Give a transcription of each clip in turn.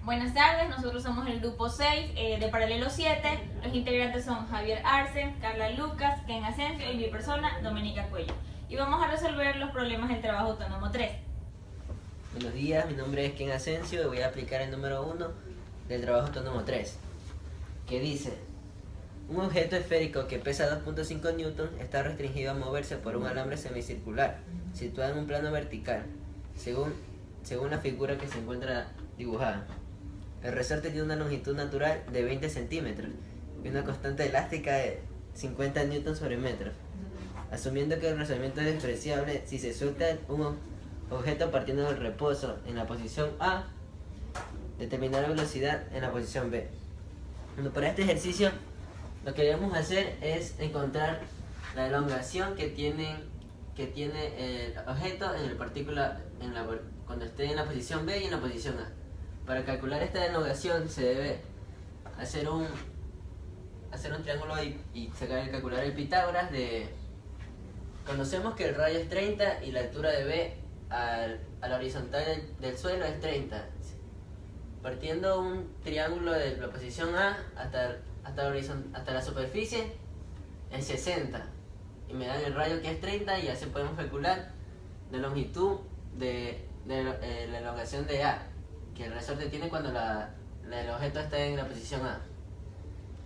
Buenas tardes, nosotros somos el grupo 6 de Paralelo 7. Los integrantes son Javier Arce, Carla Lucas, Ken Asensio y mi persona, Doménica Cuello. Y vamos a resolver los problemas del trabajo autónomo 3. Buenos días, mi nombre es Ken Asensio y voy a aplicar el número 1 del trabajo autónomo 3, que dice: un objeto esférico que pesa 2.5 newton está restringido a moverse por un alambre semicircular situado en un plano vertical, según la figura que se encuentra dibujada. El resorte tiene una longitud natural de 20 centímetros y una constante elástica de 50 newtons sobre metro. Asumiendo que el rozamiento es despreciable, si se suelta un objeto partiendo del reposo en la posición A, determinar la velocidad en la posición B. Bueno, para este ejercicio lo que debemos hacer es encontrar la elongación que tiene el objeto en el cuando esté en la posición B y en la posición A. Para calcular esta elongación se debe hacer un triángulo y calcular el Pitágoras conocemos que el radio es 30 y la altura de B a la horizontal del suelo es 30. Partiendo un triángulo de la posición A hasta la superficie es 60 y me dan el radio que es 30 y así podemos calcular la longitud de la elongación de A que el resorte tiene cuando el objeto está en la posición A.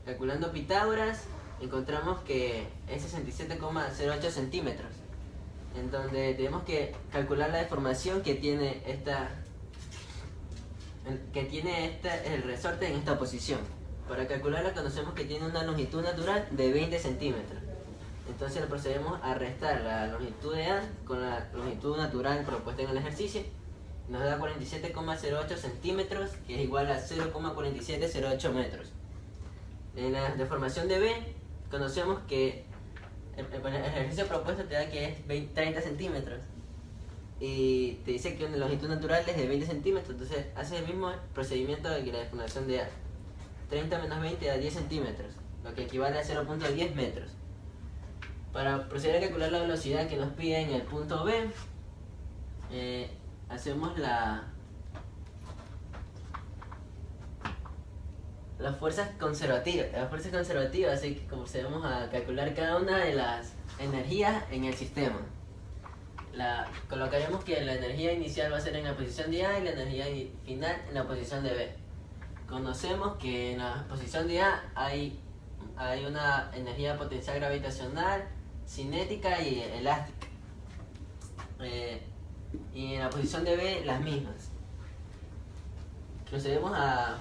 Calculando Pitágoras encontramos que es 67,08 centímetros, en donde tenemos que calcular la deformación que tiene el resorte en esta posición. Para calcularla conocemos que tiene una longitud natural de 20 centímetros. Entonces procedemos a restar la longitud de A con la longitud natural propuesta en el ejercicio. Nos da 47,08 centímetros, que es igual a 0,4708 metros. En la deformación de B conocemos que el ejercicio propuesto te da que es 30 centímetros. Y te dice que la longitud natural es de 20 centímetros, entonces hace el mismo procedimiento que la deformación de A. 30 menos 20 da 10 centímetros, lo que equivale a 0.10 metros. Para proceder a calcular la velocidad que nos pide en el punto B, hacemos las fuerzas conservativas. Así que procedemos a calcular cada una de las energías en el sistema. Colocaremos que la energía inicial va a ser en la posición de A y la energía final en la posición de B. Conocemos que en la posición de A hay una energía potencial gravitacional, cinética y elástica. Y en la posición de B las mismas. Procedemos a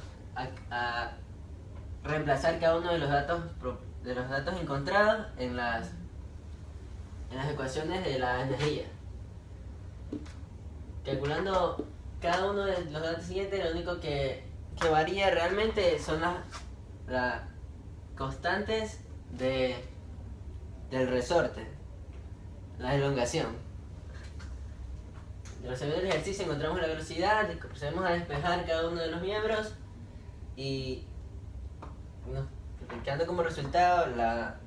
reemplazar cada uno de los datos encontrados en las ecuaciones de la energía. Calculando cada uno de los datos siguientes, lo único que varía realmente son las constantes del resorte, la elongación. Resolviendo el ejercicio encontramos la velocidad, procedemos a despejar cada uno de los miembros y quedando como resultado la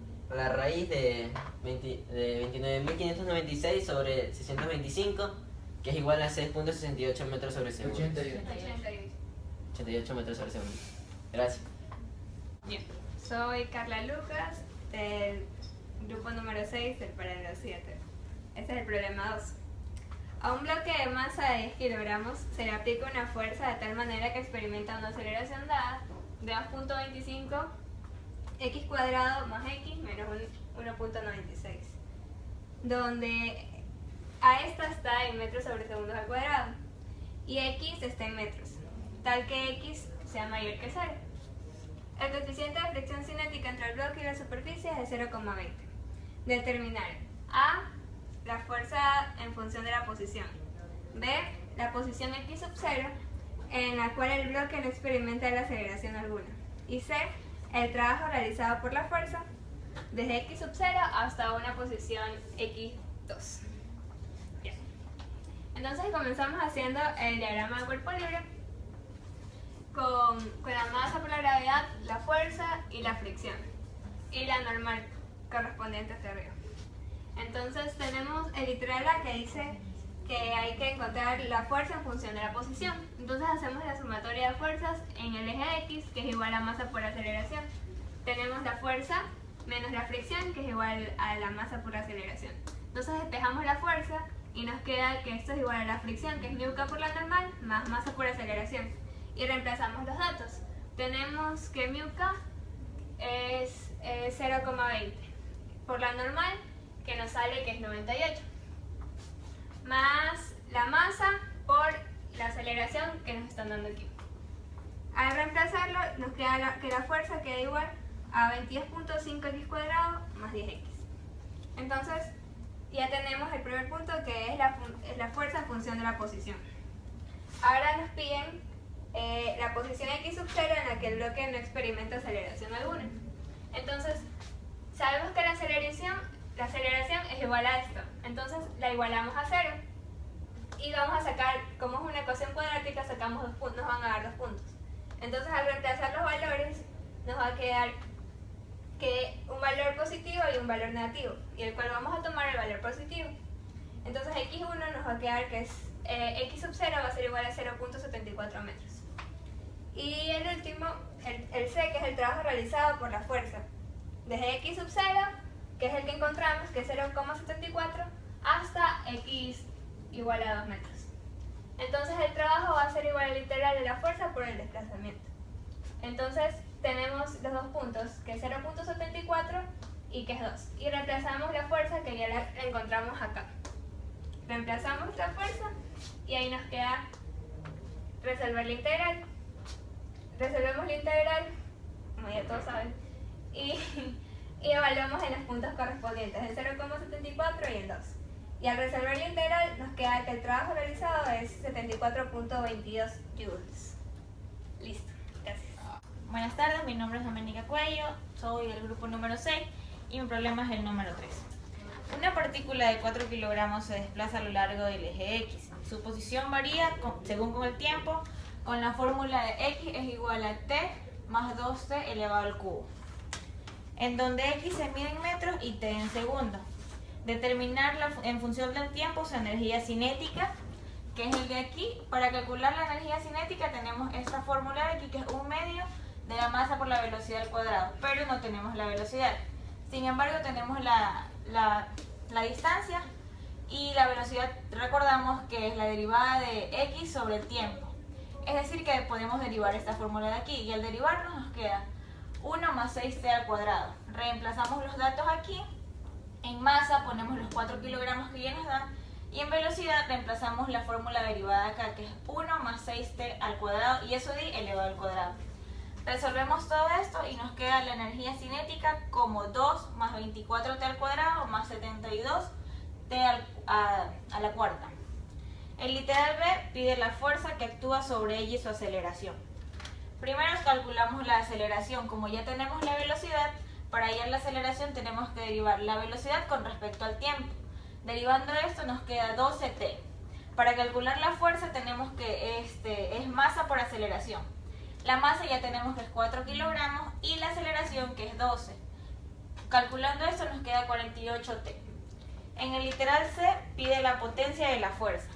raíz de 29.596 sobre 625, que es igual a 6.68 metros sobre segundo. 88 metros sobre segundo. Gracias. Bien. Soy Carla Lucas, del grupo número 6 del Paralelo 7. Este es el problema 2. A un bloque de masa de 10 kilogramos se le aplica una fuerza de tal manera que experimenta una aceleración dada de 2.25 x cuadrado más x menos 1.96, donde a esta está en metros sobre segundos al cuadrado y x está en metros, tal que x sea mayor que 0. El coeficiente de fricción cinética entre el bloque y la superficie es de 0,20. Determinar a, la fuerza en función de la posición; b, la posición x sub 0 en la cual el bloque no experimenta la aceleración alguna; y c, el trabajo realizado por la fuerza desde x sub 0 hasta una posición x2. Bien. Entonces comenzamos haciendo el diagrama de cuerpo libre con la masa por la gravedad, la fuerza y la fricción, y la normal correspondiente hacia arriba. Entonces tenemos el literal A que dice que hay que encontrar la fuerza en función de la posición. Entonces hacemos la sumatoria de fuerzas en el eje X, que es igual a masa por aceleración. Tenemos la fuerza menos la fricción, que es igual a la masa por aceleración. Entonces despejamos la fuerza y nos queda que esto es igual a la fricción, que es μk por la normal, más masa por aceleración. Y reemplazamos los datos. Tenemos que μk es 0,20 por la normal, que nos sale que es 98, más la masa por la aceleración que nos están dando aquí. Al reemplazarlo nos queda que la fuerza queda igual a 22.5x cuadrado más 10x. Entonces ya tenemos el primer punto, que es la fuerza en función de la posición. Ahora nos piden la posición x sub 0 en la que el bloque no experimenta aceleración alguna. Entonces sabemos que la aceleración es igual a esto, entonces la igualamos a 0 y vamos a sacar, como es una ecuación cuadrática, sacamos 2 puntos, nos van a dar 2 puntos. Entonces al reemplazar los valores nos va a quedar que un valor positivo y un valor negativo, y el cual vamos a tomar el valor positivo. Entonces x1 nos va a quedar que es x sub 0 va a ser igual a 0.74 metros. Y el último, el c, que es el trabajo realizado por la fuerza, desde x sub 0, que es el que encontramos, que es 0,74, hasta x igual a 2 metros. Entonces el trabajo va a ser igual al integral de la fuerza por el desplazamiento. Entonces tenemos los 2 puntos, que es 0.74 y que es 2. Y reemplazamos la fuerza, que ya la encontramos acá. Reemplazamos la fuerza y ahí nos queda resolver la integral. Resolvemos la integral, como ya todos saben, y evaluamos en los puntos correspondientes, el 0,74 y el 2. Y al resolver la integral nos queda que el trabajo realizado es 74.22 joules. Listo, gracias. Buenas tardes, mi nombre es Doménica Cuello, soy del grupo número 6 y mi problema es el número 3. Una partícula de 4 kilogramos se desplaza a lo largo del eje X. Su posición varía según con el tiempo, con la fórmula de X es igual a T más 2T elevado al cubo, en donde X se mide en metros y T en segundos. Determinar en función del tiempo su energía cinética, que es el de aquí. Para calcular la energía cinética tenemos esta fórmula de aquí, que es 1/2 de la masa por la velocidad al cuadrado, pero no tenemos la velocidad. Sin embargo, tenemos la distancia y la velocidad. Recordamos que es la derivada de X sobre el tiempo. Es decir, que podemos derivar esta fórmula de aquí, y al derivarnos nos queda 1 más 6t al cuadrado. Reemplazamos los datos aquí. En masa ponemos los 4 kilogramos que ya nos dan, y en velocidad reemplazamos la fórmula derivada acá, que es 1 más 6t al cuadrado, y eso de elevado al cuadrado. Resolvemos todo esto y nos queda la energía cinética como 2 más 24t al cuadrado más 72t a la cuarta. El literal B pide la fuerza que actúa sobre ella y su aceleración. Primero calculamos la aceleración. Como ya tenemos la velocidad, para hallar la aceleración tenemos que derivar la velocidad con respecto al tiempo. Derivando esto nos queda 12t. Para calcular la fuerza tenemos que es masa por aceleración. La masa ya tenemos que es 4 kilogramos y la aceleración que es 12. Calculando esto nos queda 48t. En el literal C pide la potencia de la fuerza.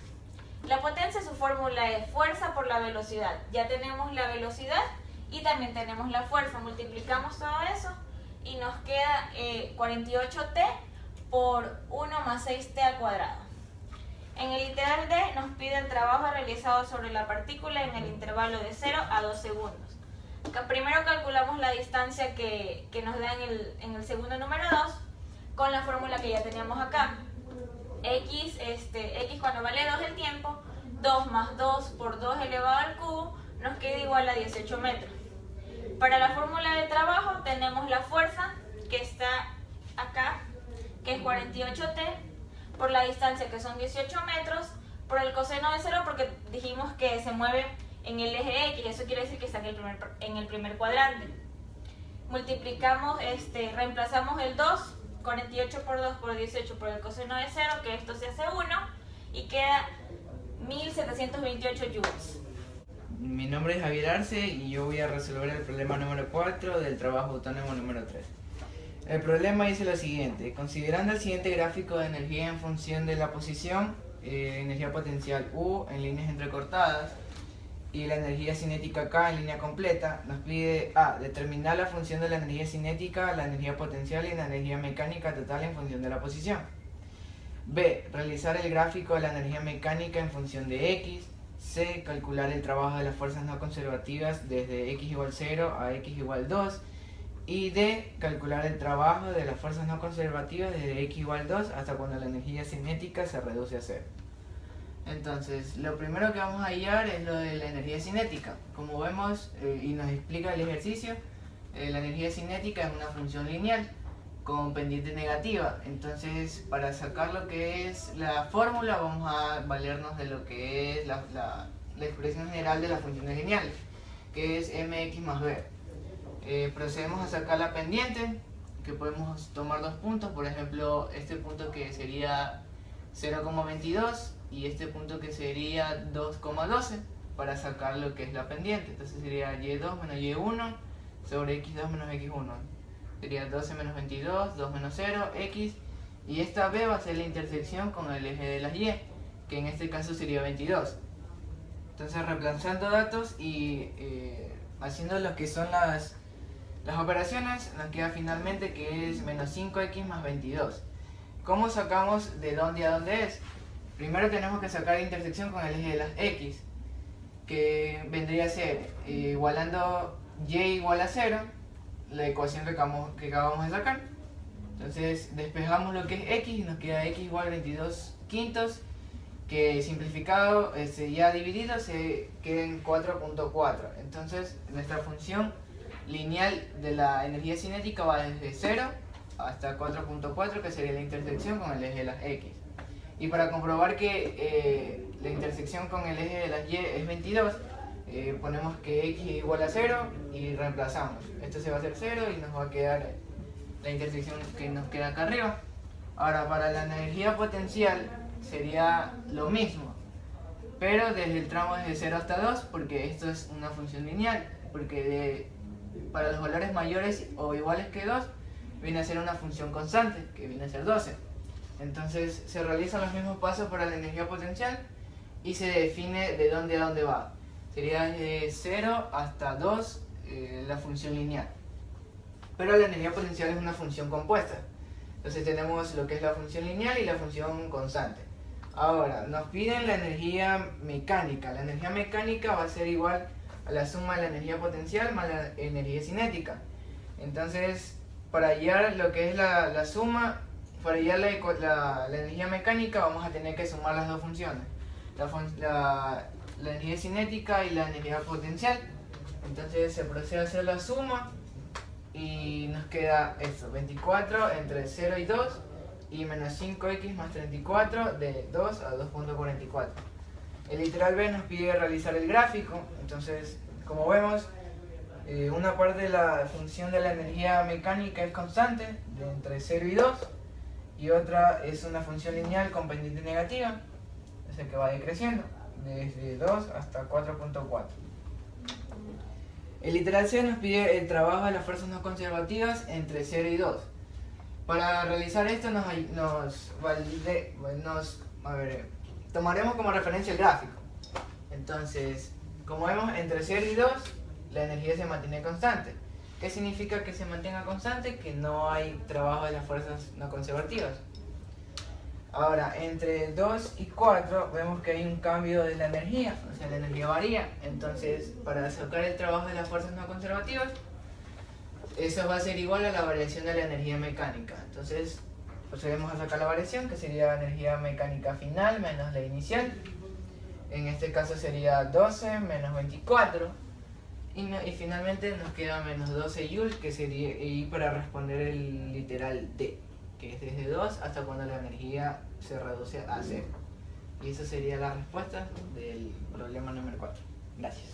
La potencia, su fórmula es fuerza por la velocidad. Ya tenemos la velocidad y también tenemos la fuerza. Multiplicamos todo eso y nos queda 48t por 1 más 6t al cuadrado. En el literal D nos pide el trabajo realizado sobre la partícula en el intervalo de 0 a 2 segundos. Primero calculamos la distancia que nos da en el segundo número 2 con la fórmula que ya teníamos acá. X cuando vale 2 el tiempo, 2 más 2 por 2 elevado al cubo, nos queda igual a 18 metros. Para la fórmula de trabajo tenemos la fuerza que está acá, que es 48t, por la distancia que son 18 metros, por el coseno de 0 porque dijimos que se mueve en el eje X, eso quiere decir que está en el primer cuadrante. Multiplicamos, reemplazamos el 2, 48 por 2 por 18 por el coseno de 0, que esto se hace 1, y queda 1728 joules. Mi nombre es Javier Arce y yo voy a resolver el problema número 4 del trabajo autónomo número 3. El problema dice lo siguiente: considerando el siguiente gráfico de energía en función de la posición, energía potencial U en líneas entrecortadas y la energía cinética K en línea completa, nos pide A. Determinar la función de la energía cinética, la energía potencial y la energía mecánica total en función de la posición. B. Realizar el gráfico de la energía mecánica en función de X. C. Calcular el trabajo de las fuerzas no conservativas desde X igual 0 a X igual 2. Y D. Calcular el trabajo de las fuerzas no conservativas desde X igual 2 hasta cuando la energía cinética se reduce a 0. Entonces, lo primero que vamos a hallar es lo de la energía cinética. Como vemos y nos explica el ejercicio, la energía cinética es una función lineal con pendiente negativa. Entonces, para sacar lo que es la fórmula, vamos a valernos de lo que es la expresión general de las funciones lineales, que es mx más b. Procedemos a sacar la pendiente, que podemos tomar dos puntos, por ejemplo, este punto que sería 0,22 y este punto que sería 2,12 para sacar lo que es la pendiente. Entonces sería y2 menos y1 sobre x2 menos x1. Sería 12 menos 22, 2 menos 0, x. Y esta b va a ser la intersección con el eje de las y, que en este caso sería 22. Entonces reemplazando datos y haciendo lo que son las operaciones, nos queda finalmente que es menos 5x más 22. ¿Cómo sacamos de dónde a dónde es? Primero tenemos que sacar la intersección con el eje de las x, que vendría a ser igualando y igual a 0, la ecuación que acabamos de sacar. Entonces despejamos lo que es x y nos queda x igual a 22 quintos, que simplificado, ya dividido, se queda en 4.4. Entonces nuestra función lineal de la energía cinética va desde 0 hasta 4.4, que sería la intersección con el eje de las x. Y para comprobar que la intersección con el eje de las y es 22, ponemos que x es igual a 0 y reemplazamos. Esto se va a hacer 0 y nos va a quedar la intersección que nos queda acá arriba. Ahora, para la energía potencial sería lo mismo, pero desde el tramo desde 0 hasta 2, porque esto es una función lineal, porque para los valores mayores o iguales que 2 viene a ser una función constante, que viene a ser 12. Entonces se realizan los mismos pasos para la energía potencial y se define de dónde a dónde va. Sería de 0 hasta 2 la función lineal. Pero la energía potencial es una función compuesta. Entonces tenemos lo que es la función lineal y la función constante. Ahora, nos piden la energía mecánica. La energía mecánica va a ser igual a la suma de la energía potencial más la energía cinética. Entonces, para hallar lo que es la suma, para hallar la energía mecánica, vamos a tener que sumar las dos funciones, la energía cinética y la energía potencial. Entonces se procede a hacer la suma y nos queda esto, 24 entre 0 y 2 y menos 5x más 34 de 2 a 2.44. El literal B nos pide realizar el gráfico. Entonces, como vemos, una parte de la función de la energía mecánica es constante, de entre 0 y 2, y otra es una función lineal con pendiente negativa, es el que va decreciendo, desde 2 hasta 4.4. El literal C nos pide el trabajo de las fuerzas no conservativas entre 0 y 2. Para realizar esto tomaremos como referencia el gráfico. Entonces, como vemos, entre 0 y 2 la energía se mantiene constante. ¿Qué significa que se mantenga constante? Que no hay trabajo de las fuerzas no conservativas. Ahora, entre 2 y 4 vemos que hay un cambio de la energía, o sea, la energía varía. Entonces, para sacar el trabajo de las fuerzas no conservativas, eso va a ser igual a la variación de la energía mecánica. Entonces, procedemos a sacar la variación, que sería la energía mecánica final menos la inicial. En este caso sería 12 menos 24. Y finalmente nos queda menos 12 joules, que sería y para responder el literal D, que es desde 2 hasta cuando la energía se reduce a 0. Y esa sería la respuesta del problema número 4. Gracias.